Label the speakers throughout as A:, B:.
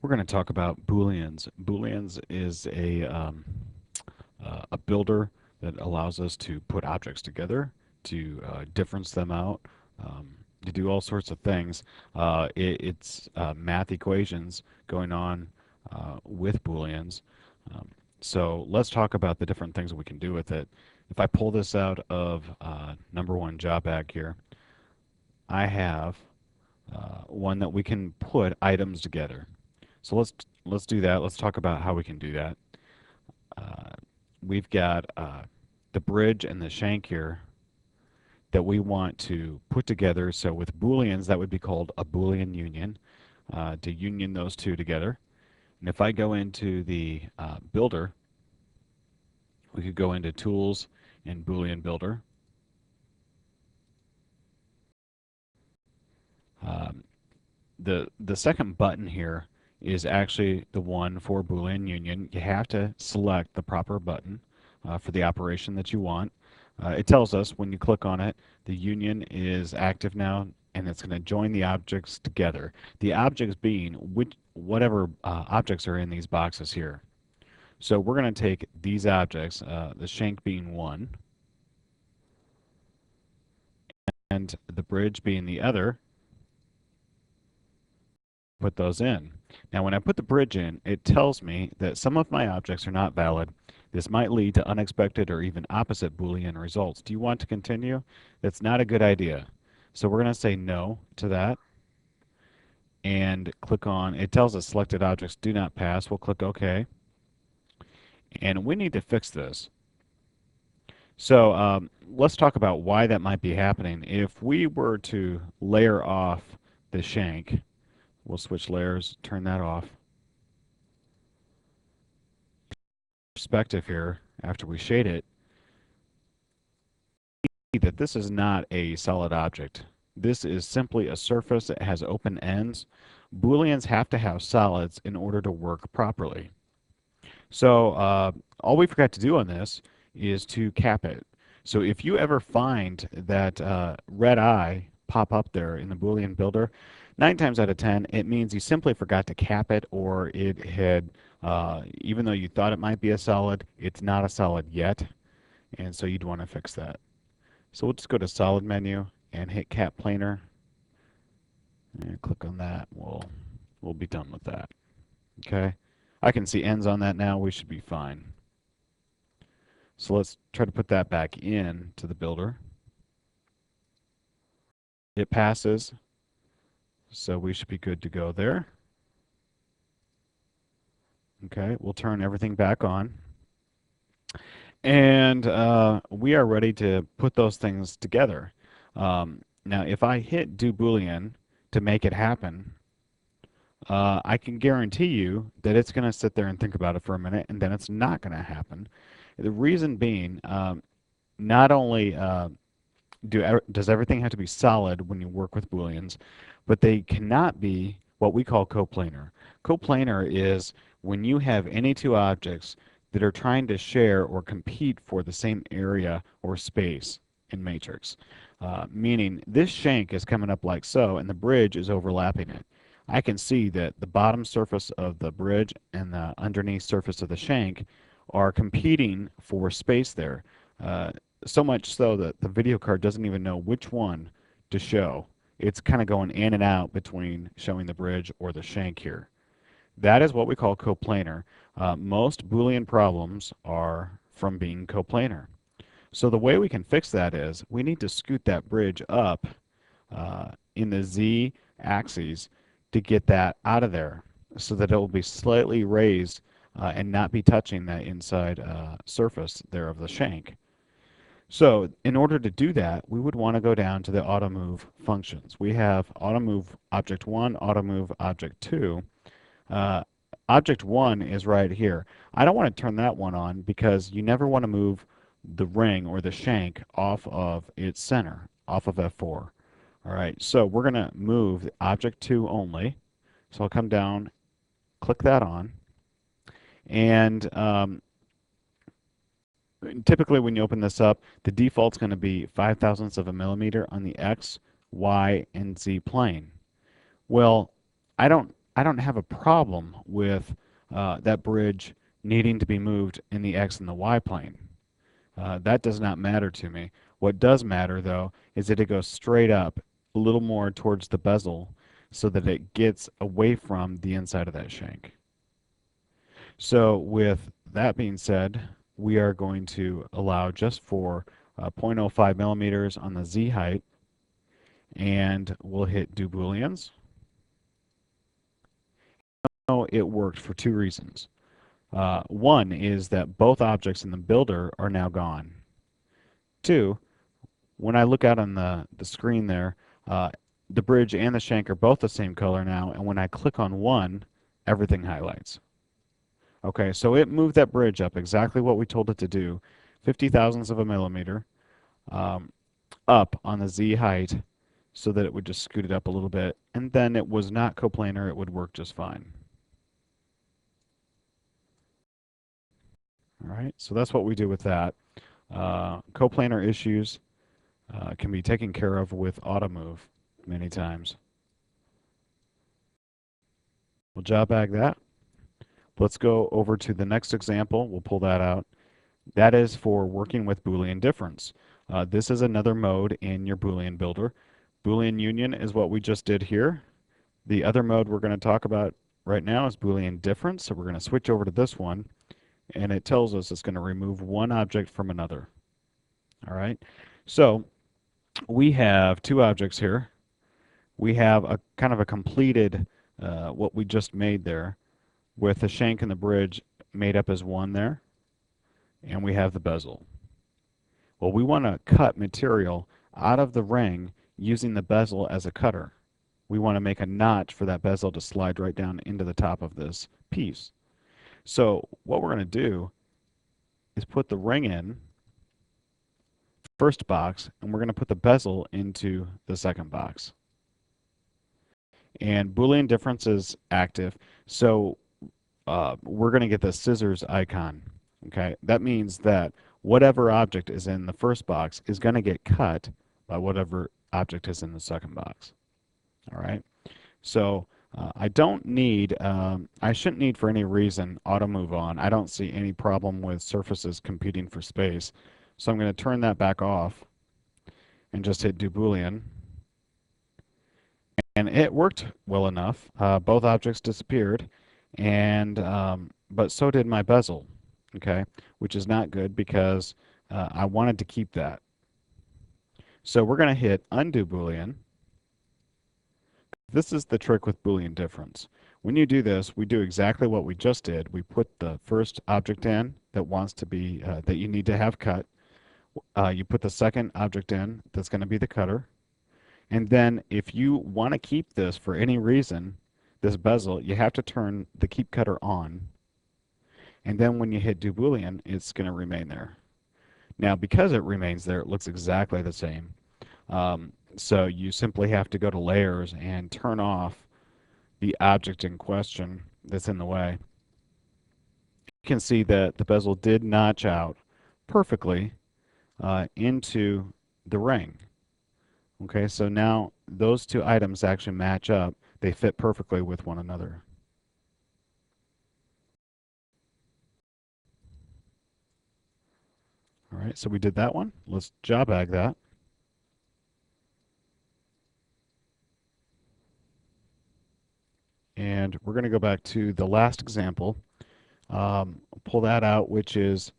A: We're going to talk about Booleans. Booleans is a builder that allows us to put objects together, to difference them out, to do all sorts of things. It's math equations going on with Booleans. Um, so let's talk about the different things that we can do with it. If I pull this out of number one job bag here, I have one that we can put items together. So let's do that. Let's talk about how we can do that. Uh, we've got the bridge and the shank here that we want to put together. So with Booleans, that would be called a Boolean union, to union those two together. And if I go into the builder, we could go into Tools and Boolean Builder. Um, the second button here is actually the one for Boolean union. You have to select the proper button for the operation that you want. It tells us when you click on it, the union is active now, and it's going to join the objects together. The objects being whatever objects are in these boxes here. So we're going to take these objects, the shank being one, and the bridge being the other, put those in. Now, when I put the bridge in, it tells me that some of my objects are not valid. This might lead to unexpected or even opposite Boolean results. Do you want to continue? That's not a good idea. So we're going to say no to that and click on, it tells us selected objects do not pass. We'll click OK. And we need to fix this. So let's talk about why that might be happening. If we were to layer off the shank, we'll switch layers, turn that off. Perspective here, after we shade it, see that this is not a solid object. This is simply a surface that has open ends. Booleans have to have solids in order to work properly. So all we forgot to do on this is to cap it. So if you ever find that red eye pop up there in the Boolean builder, 9 times out of 10, it means you simply forgot to cap it, or it had, even though you thought it might be a solid, it's not a solid yet, and so you'd want to fix that. So we'll just go to Solid menu and hit Cap Planar, and click on that. We'll be done with that. Okay, I can see ends on that now. We should be fine. So let's try to put that back in to the builder. It passes, so we should be good to go there. Okay, we'll turn everything back on. And we are ready to put those things together. Now, if I hit do Boolean to make it happen, I can guarantee you that it's going to sit there and think about it for a minute, and then it's not going to happen. The reason being, not only does everything have to be solid when you work with Booleans, but they cannot be what we call coplanar. Coplanar is when you have any two objects that are trying to share or compete for the same area or space in matrix. Meaning this shank is coming up like so, and the bridge is overlapping it. I can see that the bottom surface of the bridge and the underneath surface of the shank are competing for space there. So much so that the video card doesn't even know which one to show. It's kind of going in and out between showing the bridge or the shank here. That is what we call coplanar. Most Boolean problems are from being coplanar. So the way we can fix that is we need to scoot that bridge up in the Z axis to get that out of there so that it will be slightly raised and not be touching that inside surface there of the shank. So in order to do that, we would want to go down to the automove functions. We have automove object 1, automove object 2. Object 1 is right here. I don't want to turn that one on because you never want to move the ring or the shank off of its center, off of F4. All right, so we're going to move object 2 only. So I'll come down, click that on, and typically when you open this up, the default's going to be 5/1000ths of a millimeter on the X, Y, and Z plane. Well, I don't I don't have a problem with that bridge needing to be moved in the X and the Y plane. That does not matter to me. What does matter, though, is that it goes straight up a little more towards the bezel so that it gets away from the inside of that shank. So with that being said, we are going to allow just for 0.05 millimeters on the Z height, and we'll hit do Booleans. Oh, it worked for two reasons. One is that both objects in the builder are now gone. Two, when I look out on the screen there, uh, the bridge and the shank are both the same color now, and when I click on one, everything highlights. Okay, so it moved that bridge up exactly what we told it to do, 50 thousandths of a millimeter, um, up on the Z height so that it would just scoot it up a little bit, and then it was not coplanar, it would work just fine. All right, so that's what we do with that. Coplanar issues can be taken care of with AutoMove many times. We'll job bag that. Let's go over to the next example. We'll pull that out. That is for working with Boolean difference. This is another mode in your Boolean builder. Boolean union is what we just did here. The other mode we're going to talk about right now is Boolean difference. So we're going to switch over to this one, and it tells us it's going to remove one object from another. All right. So we have two objects here. We have a kind of a completed what we just made there with the shank and the bridge made up as one there, and we have the bezel. Well, we want to cut material out of the ring using the bezel as a cutter. We want to make a notch for that bezel to slide right down into the top of this piece. So what we're going to do is put the ring in first box, and we're going to put the bezel into the second box. And Boolean difference is active, so we're going to get the scissors icon. Okay, that means that whatever object is in the first box is going to get cut by whatever object is in the second box. All right, so I shouldn't need for any reason auto move on. I don't see any problem with surfaces competing for space. So I'm going to turn that back off and just hit do Boolean. And it worked well enough. Both objects disappeared, and but so did my bezel, okay, which is not good because I wanted to keep that. So we're going to hit undo Boolean. This is the trick with Boolean difference. When you do this, we do exactly what we just did. We put the first object in that wants to be that you need to have cut. You put the second object in that's going to be the cutter. And then if you want to keep this for any reason, this bezel, you have to turn the keep cutter on. And then when you hit do Boolean, it's going to remain there. Now, because it remains there, it looks exactly the same. So you simply have to go to layers and turn off the object in question that's in the way. You can see that the bezel did notch out perfectly into the ring. Okay, so now those two items actually match up. They fit perfectly with one another. All right, so we did that one. Let's job bag that. And we're going to go back to the last example. Pull that out, which is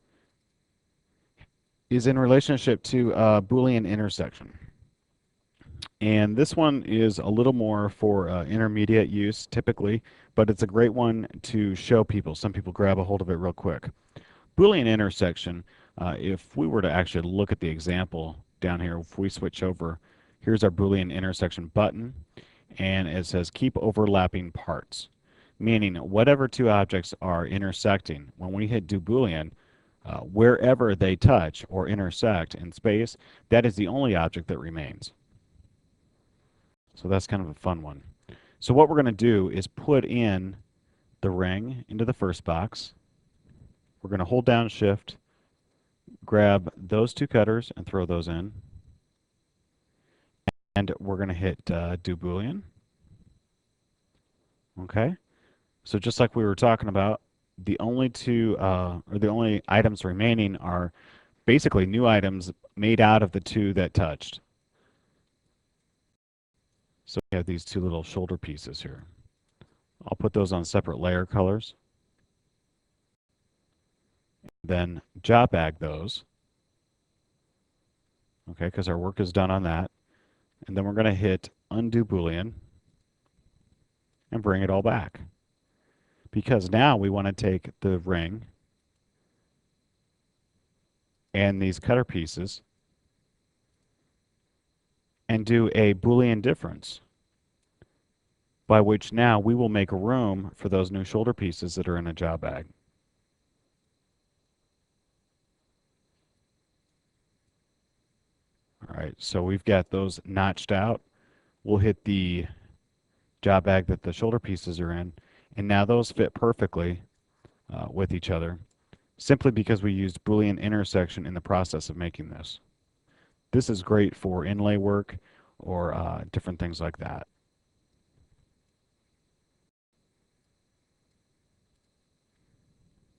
A: in relationship to Boolean intersection. And this one is a little more for intermediate use typically, but it's a great one to show people. Some people grab a hold of it real quick. Boolean intersection, if we were to actually look at the example down here, if we switch over, here's our Boolean intersection button, and it says keep overlapping parts, meaning whatever two objects are intersecting, when we hit do Boolean, wherever they touch or intersect in space, that is the only object that remains. So that's kind of a fun one. So what we're going to do is put in the ring into the first box. We're going to hold down Shift, grab those two cutters and throw those in. And we're going to hit do Boolean. Okay? So just like we were talking about, the only or the only items remaining are basically new items made out of the two that touched. So we have these two little shoulder pieces here. I'll put those on separate layer colors, then job bag those, okay, because our work is done on that. And then we're going to hit undo Boolean and bring it all back. Because now we want to take the ring and these cutter pieces and do a Boolean difference, by which now we will make room for those new shoulder pieces that are in a job bag. All right, so we've got those notched out. We'll hit the job bag that the shoulder pieces are in, and now those fit perfectly with each other, simply because we used Boolean intersection in the process of making this. This is great for inlay work or different things like that.